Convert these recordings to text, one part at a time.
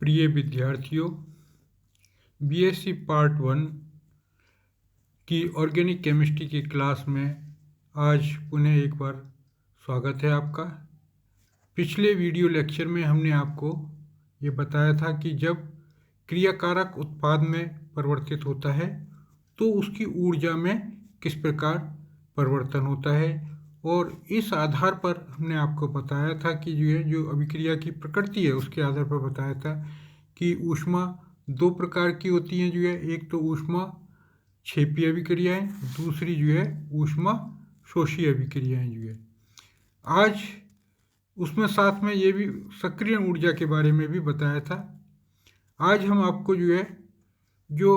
प्रिय विद्यार्थियों, BSc part 1 की ऑर्गेनिक केमिस्ट्री की क्लास में आज पुनः एक बार स्वागत है आपका। पिछले वीडियो लेक्चर में हमने आपको ये बताया था कि जब क्रियाकारक उत्पाद में परिवर्तित होता है तो उसकी ऊर्जा में किस प्रकार परिवर्तन होता है, और इस आधार पर हमने आपको बताया था कि जो अभिक्रिया की प्रकृति है उसके आधार पर बताया था कि ऊष्मा दो प्रकार की होती हैं। एक तो ऊष्मा क्षेपीय अभिक्रियाएं, दूसरी ऊष्मा शोषी अभिक्रियाएं। आज उसमें साथ में ये भी सक्रिय ऊर्जा के बारे में भी बताया था। आज हम आपको जो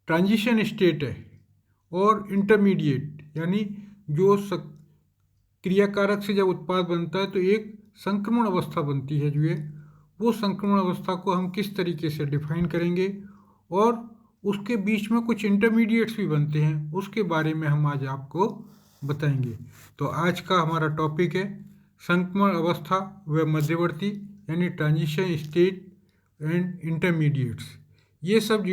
ट्रांजिशन स्टेट है और इंटरमीडिएट, यानी जो क्रियाकारक से जब उत्पाद बनता है तो एक संक्रमण अवस्था बनती है, वो संक्रमण अवस्था को हम किस तरीके से डिफाइन करेंगे, और उसके बीच में कुछ इंटरमीडिएट्स भी बनते हैं, उसके बारे में हम आज आपको बताएंगे। तो आज का हमारा टॉपिक है संक्रमण अवस्था व मध्यवर्ती, यानी ट्रांजिशन स्टेट एंड इंटरमीडिएट्स। ये सब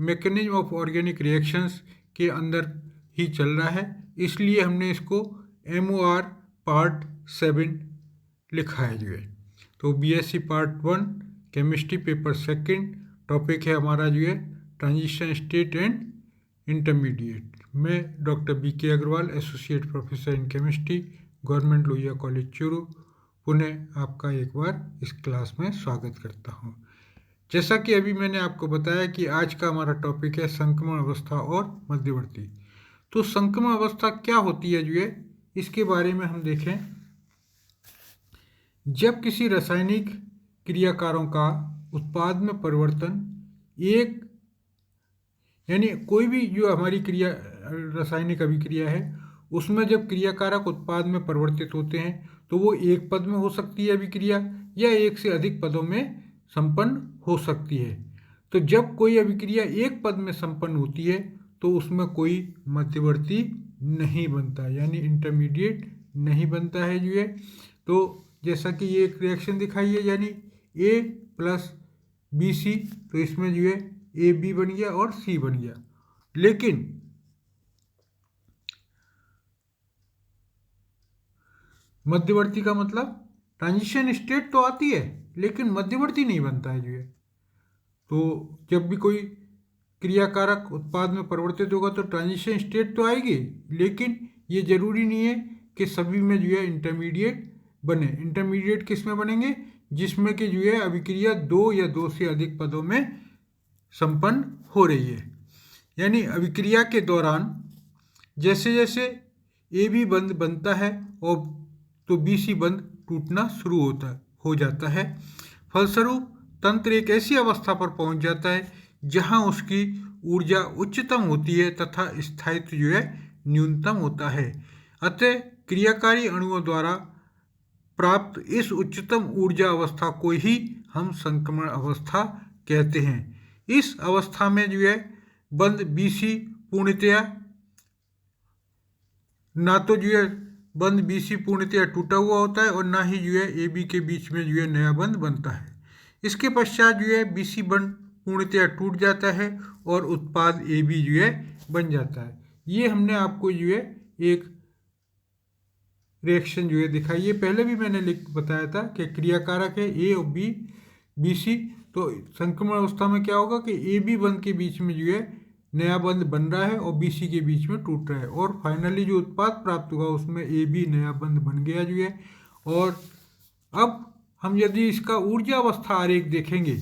मैकेनिज्म ऑफ ऑर्गेनिक रिएक्शंस के अंदर ही चल रहा है, इसलिए हमने इसको MOR पार्ट 7 लिखा है। तो BSc part 1 chemistry paper 2 topic है हमारा ट्रांजिशन स्टेट एंड इंटरमीडिएट। मैं doctor BK Agarwal, associate professor in chemistry, government Lohia college Churu, पुनः आपका एक बार इस क्लास में स्वागत करता हूँ। जैसा कि अभी मैंने आपको बताया कि आज का हमारा टॉपिक है संक्रमण अवस्था और मध्यवर्ती। तो संक्रमण अवस्था क्या होती है इसके बारे में हम देखें। जब किसी रासायनिक क्रियाकारों का उत्पाद में परिवर्तन यानी कोई भी जो हमारी रासायनिक अभिक्रिया है उसमें जब क्रियाकारक उत्पाद में परिवर्तित होते हैं तो वो एक पद में हो सकती है अभिक्रिया, या एक से अधिक पदों में संपन्न हो सकती है। तो जब कोई अभिक्रिया एक पद में संपन्न होती है तो उसमें कोई मध्यवर्ती नहीं बनता, यानी इंटरमीडिएट नहीं बनता है। तो जैसा कि ये एक रिएक्शन दिखाई है, यानी A + BC, तो इसमें AB बन गया और C बन गया। लेकिन मध्यवर्ती का मतलब ट्रांजिशन स्टेट तो आती है लेकिन मध्यवर्ती नहीं बनता है। तो जब भी कोई क्रियाकारक उत्पाद में परिवर्तित होगा तो ट्रांजिशन स्टेट तो आएगी, लेकिन ये जरूरी नहीं है कि सभी में इंटरमीडिएट बने। इंटरमीडिएट किस में बनेंगे? जिसमें कि अभिक्रिया दो या दो से अधिक पदों में संपन्न हो रही है। यानी अभिक्रिया के दौरान जैसे जैसे AB बंध बनता है और तो BC बंध टूटना शुरू हो जाता है। फलस्वरूप तंत्र एक ऐसी अवस्था पर पहुंच जाता है जहां उसकी ऊर्जा उच्चतम होती है तथा स्थायित्व न्यूनतम होता है। अतः क्रियाकारी अणुओं द्वारा प्राप्त इस उच्चतम ऊर्जा अवस्था को ही हम संक्रमण अवस्था कहते हैं। इस अवस्था में बंध BC पूर्णतया ना तो बंध BC पूर्णतया टूटा हुआ होता है और ना ही AB के बीच में नया बंध बनता है। इसके पश्चात BC बंध पूर्णतया टूट जाता है और उत्पाद AB बन जाता है। ये हमने आपको एक रिएक्शन दिखाई है। पहले भी मैंने बताया था कि क्रियाकारक है A और BC, तो संक्रमण अवस्था में क्या होगा कि AB बंध के बीच में नया बंध बन रहा है और BC के बीच में टूट रहा है, और फाइनली जो उत्पाद प्राप्त हुआ उसमें AB नया बंध बन गया और अब हम यदि इसका ऊर्जा अवस्था आरेख देखेंगे,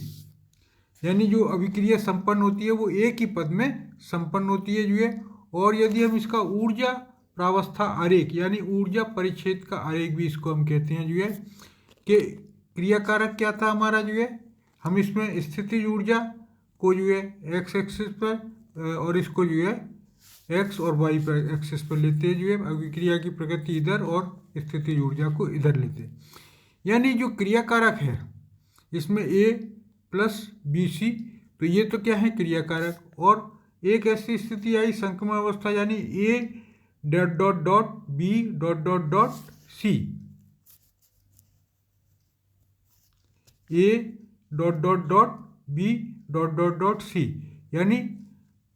यानी जो अभिक्रिया संपन्न होती है वो एक ही पद में संपन्न होती है और यदि हम इसका ऊर्जा प्रावस्था आरेख, यानी ऊर्जा परिच्छेद का आरेख भी इसको हम कहते हैं कि क्रियाकारक क्या था हमारा हम इसमें स्थितिज ऊर्जा को एक्स एक्सिस पर और इसको एक्स और वाई पर एक्सिस पर लेते हैं। अभिक्रिया की प्रकृति इधर और स्थितिज ऊर्जा को इधर लेते हैं। यानी जो क्रियाकारक है इसमें A + BC, तो ये तो क्या है क्रियाकारक, और एक ऐसी स्थिति आई संक्रमण अवस्था, यानी A ... B ... C, A dot dot dot B dot dot dot C, यानी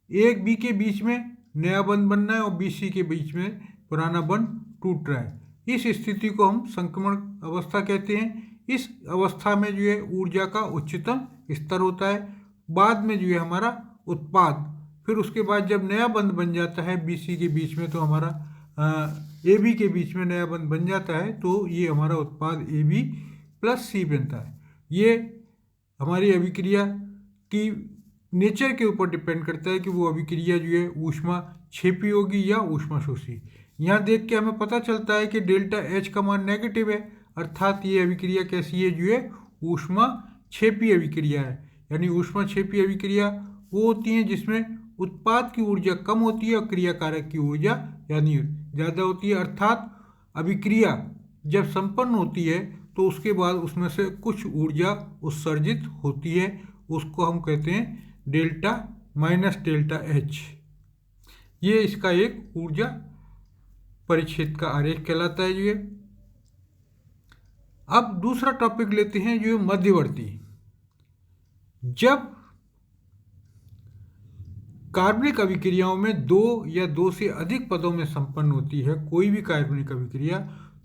एक बी के बीच में नया बंध बनना है और बी सी के बीच में पुराना बंध टूट रहा है। इस स्थिति को हम संक्रमण अवस्था कहते हैं। इस अवस्था में जो है ऊर्जा का उच्चतम स्तर होता है। बाद में जो है हमारा उत्पाद, फिर उसके बाद जब नया बंध बन जाता है बी सी के बीच में, तो हमारा ए बी के बीच में नया बंध बन जाता है, तो ये हमारा उत्पाद ए बी प्लस सी बनता है। ये हमारी अभिक्रिया की नेचर के ऊपर डिपेंड करता है कि वो अभिक्रिया जो है ऊष्मा छेपी होगी या ऊष्मा शोषी। यहाँ देख के हमें पता चलता है कि डेल्टा एच का मान नेगेटिव है, अर्थात ये अभिक्रिया कैसी है, जो है ऊष्मा छेपी अभिक्रिया है। यानी ऊष्मा छेपी अभिक्रिया वो होती हैं जिसमें उत्पाद की ऊर्जा कम होती है और क्रियाकारक की ऊर्जा यानी ज़्यादा होती है। अर्थात अभिक्रिया जब संपन्न होती है तो उसके बाद उसमें से कुछ ऊर्जा उत्सर्जित होती है, उसको हम कहते हैं डेल्टा माइनस डेल्टा एच। ये इसका एक ऊर्जा परिच्छेद का आरेख कहलाता है। जो है अब दूसरा टॉपिक लेते हैं जो मध्यवर्ती। जब कार्बनिक अभिक्रियाओं में दो या दो से अधिक पदों में संपन्न होती है कोई भी कार्बनिक अभिक्रिया,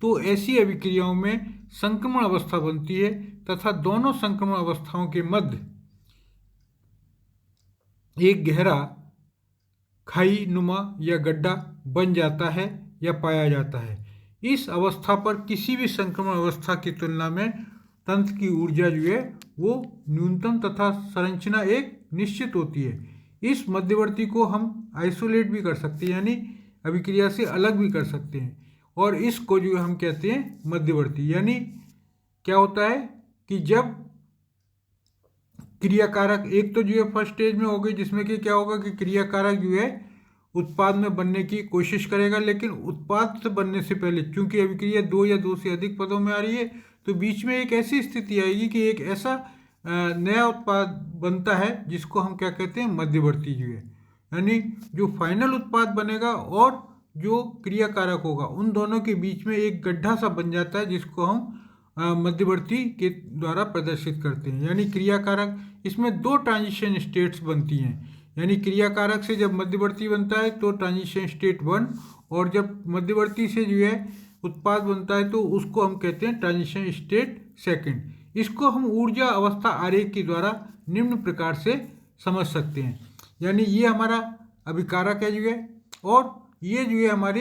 तो ऐसी अभिक्रियाओं में संक्रमण अवस्था बनती है तथा दोनों संक्रमण अवस्थाओं के मध्य एक गहरा खाई नुमा या गड्ढा बन जाता है या पाया जाता है। इस अवस्था पर किसी भी संक्रमण अवस्था की तुलना में तंत्र की ऊर्जा जो है वो न्यूनतम तथा संरचना एक निश्चित होती है। इस मध्यवर्ती को हम आइसोलेट भी कर सकते हैं, यानी अभिक्रिया से अलग भी कर सकते हैं, और इसको जो हम कहते हैं मध्यवर्ती। यानी क्या होता है कि जब क्रियाकारक एक तो जो है फर्स्ट स्टेज में हो गई, जिसमें कि क्या होगा कि क्रियाकारक जो है उत्पाद में बनने की कोशिश करेगा, लेकिन उत्पाद से बनने से पहले चूंकि अभिक्रिया दो या दो से अधिक पदों में आ रही है, तो बीच में एक ऐसी स्थिति आएगी कि एक ऐसा नया उत्पाद बनता है जिसको हम क्या कहते हैं मध्यवर्ती जो है। यानी जो फाइनल उत्पाद बनेगा और जो क्रियाकारक होगा उन दोनों के बीच में एक गड्ढा सा बन जाता है, जिसको हम मध्यवर्ती के द्वारा प्रदर्शित करते हैं। यानी क्रियाकारक, इसमें दो ट्रांजिशन स्टेट्स बनती हैं। यानी क्रियाकारक से जब मध्यवर्ती बनता है तो ट्रांजिशन स्टेट 1, और जब मध्यवर्ती से जो है उत्पाद बनता है तो उसको हम कहते हैं ट्रांजिशन स्टेट 2। इसको हम ऊर्जा अवस्था आरेख के द्वारा निम्न प्रकार से समझ सकते हैं। यानी ये हमारा अभिकारक है जो है, और ये जो है हमारी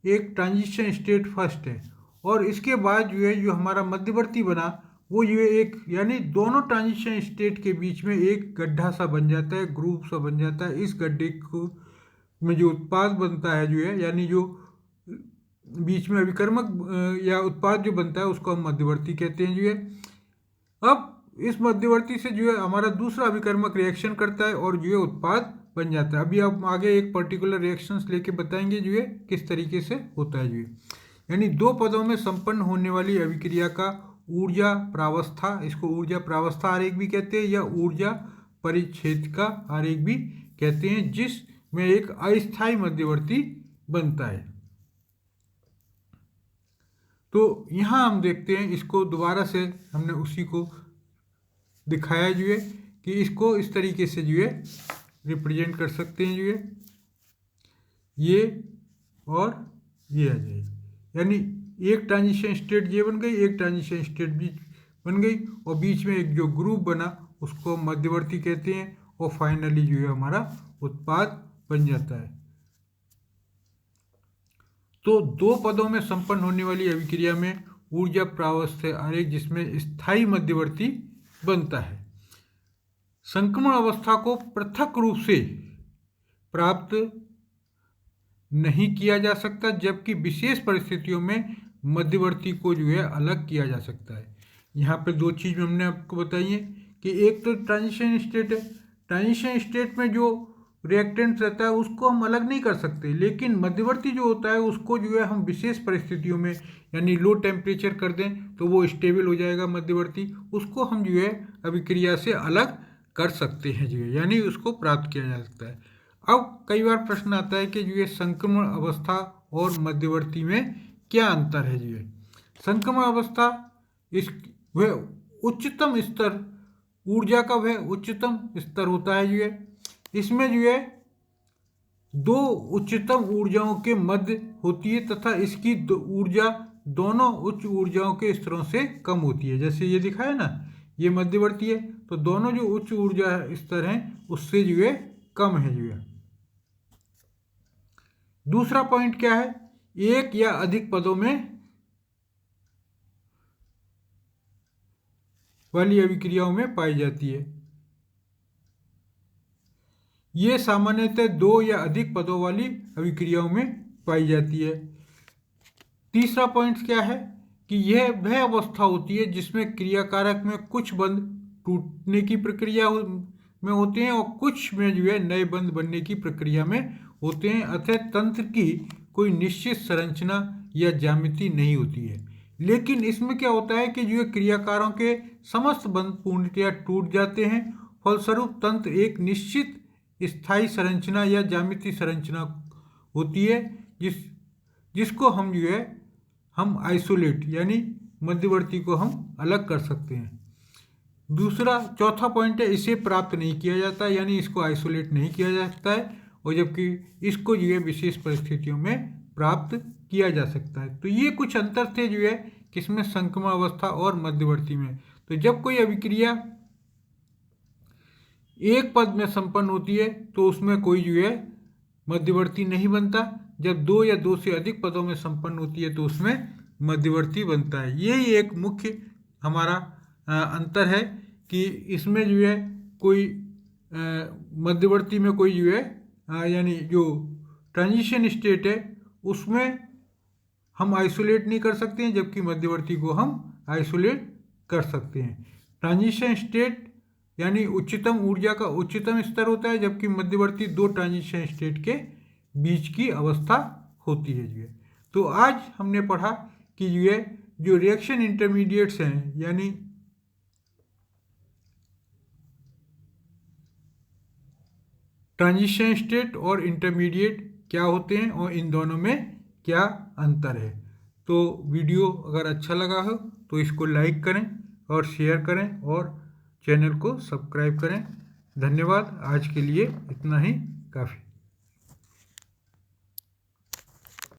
एक ट्रांजिशन स्टेट फर्स्ट है, और इसके बाद जो है जो हमारा मध्यवर्ती बना वो जो है एक, यानी दोनों ट्रांजिशन स्टेट के बीच में एक गड्ढा सा बन जाता है, ग्रुप सा बन जाता है। इस गड्ढे को में जो उत्पाद बनता है जो है, यानी जो बीच में अभिकर्मक या उत्पाद जो बनता है उसको हम मध्यवर्ती कहते हैं जो है। अब इस मध्यवर्ती से जो है हमारा दूसरा अभिकर्मक रिएक्शन करता है और जो है उत्पाद बन जाता है। अभी आप आगे एक पर्टिकुलर रिएक्शंस लेके बताएंगे जो है किस तरीके से होता है जो है। यानी दो पदों में संपन्न होने वाली अभिक्रिया का ऊर्जा प्रावस्था, इसको ऊर्जा प्रावस्था आरेख भी कहते हैं या ऊर्जा परिच्छेद का आरेख भी कहते हैं, जिसमें एक अस्थायी मध्यवर्ती बनता है। तो यहाँ हम देखते हैं, इसको दोबारा से हमने उसी को दिखाया जो है कि इसको इस तरीके से जो है रिप्रेजेंट कर सकते हैं जो है, ये और ये आ जाएगी। यानी एक ट्रांजिशन स्टेट ये बन गई, एक ट्रांजिशन स्टेट बी बन गई, और बीच में एक जो ग्रुप बना उसको मध्यवर्ती कहते हैं, और फाइनली जो है हमारा उत्पाद बन जाता है। तो दो पदों में संपन्न होने वाली अभिक्रिया में ऊर्जा प्रावस्था आरेख जिसमें स्थायी मध्यवर्ती बनता है। संक्रमण अवस्था को पृथक रूप से प्राप्त नहीं किया जा सकता, जबकि विशेष परिस्थितियों में मध्यवर्ती को जो है अलग किया जा सकता है। यहाँ पे दो चीज़ हमने आपको बताई है कि एक तो ट्रांजिशन स्टेट है, ट्रांजिशन स्टेट में जो रिएक्टेंट रहता है उसको हम अलग नहीं कर सकते, लेकिन मध्यवर्ती जो होता है उसको जो है हम विशेष परिस्थितियों में यानी लो टेम्परेचर कर दें तो वो स्टेबल हो जाएगा मध्यवर्ती, उसको हम जो है अभिक्रिया से अलग कर सकते हैं जो है, यानी उसको प्राप्त किया जा सकता है। अब कई बार प्रश्न आता है कि जो है संक्रमण अवस्था और मध्यवर्ती में क्या अंतर है जो है। संक्रमण अवस्था इस वह उच्चतम स्तर ऊर्जा का वह उच्चतम स्तर होता है जो है। इसमें जो है दो उच्चतम ऊर्जाओं के मध्य होती है तथा इसकी ऊर्जा दोनों उच्च ऊर्जाओं के स्तरों से कम होती है। जैसे ये दिखा है ना, ये मध्यवर्ती है, तो दोनों जो उच्च ऊर्जा स्तर हैं उससे जो है कम है जो है। दूसरा पॉइंट क्या है, एक या अधिक पदों में वाली अभिक्रियाओं में पाई जाती है। ये सामान्यतः दो या अधिक पदों वाली अभिक्रियाओं में पाई जाती है। तीसरा पॉइंट क्या है कि यह वह अवस्था होती है जिसमें क्रियाकारक में कुछ बंध टूटने की प्रक्रिया में होते हैं और कुछ में जो है नए बंध बनने की प्रक्रिया में होते हैं। अतः तंत्र की कोई निश्चित संरचना या ज्यामिति नहीं होती है। लेकिन इसमें क्या होता है कि जो है क्रियाकारों के समस्त बंध पूर्णतया टूट जाते हैं। फलस्वरूप तंत्र एक निश्चित स्थायी संरचना या ज्यामिति संरचना होती है जिसको हम जो है हम आइसोलेट यानी मध्यवर्ती को हम अलग कर सकते हैं। चौथा पॉइंट है, इसे प्राप्त नहीं किया जाता, यानी इसको आइसोलेट नहीं किया जा सकता है, और जबकि इसको जो है विशेष परिस्थितियों में प्राप्त किया जा सकता है। तो ये कुछ अंतर थे जो है किसमें, संक्रमण अवस्था और मध्यवर्ती में। तो जब कोई अभिक्रिया एक पद में संपन्न होती है तो उसमें कोई जो है मध्यवर्ती नहीं बनता। जब दो या दो से अधिक पदों में संपन्न होती है तो उसमें मध्यवर्ती बनता है। यही एक मुख्य हमारा अंतर है कि इसमें जो है कोई मध्यवर्ती में कोई जो है यानी जो ट्रांजिशन स्टेट है उसमें हम आइसोलेट नहीं कर सकते हैं, जबकि मध्यवर्ती को हम आइसोलेट कर सकते हैं। ट्रांजिशन स्टेट यानी उच्चतम ऊर्जा का उच्चतम स्तर होता है, जबकि मध्यवर्ती दो ट्रांजिशन स्टेट के बीच की अवस्था होती है जो है। तो आज हमने पढ़ा कि जो है जो रिएक्शन इंटरमीडिएट्स हैं यानी ट्रांजिशन स्टेट और इंटरमीडिएट क्या होते हैं और इन दोनों में क्या अंतर है। तो वीडियो अगर अच्छा लगा हो तो इसको लाइक करें और शेयर करें और चैनल को सब्सक्राइब करें। धन्यवाद। आज के लिए इतना ही काफ़ी।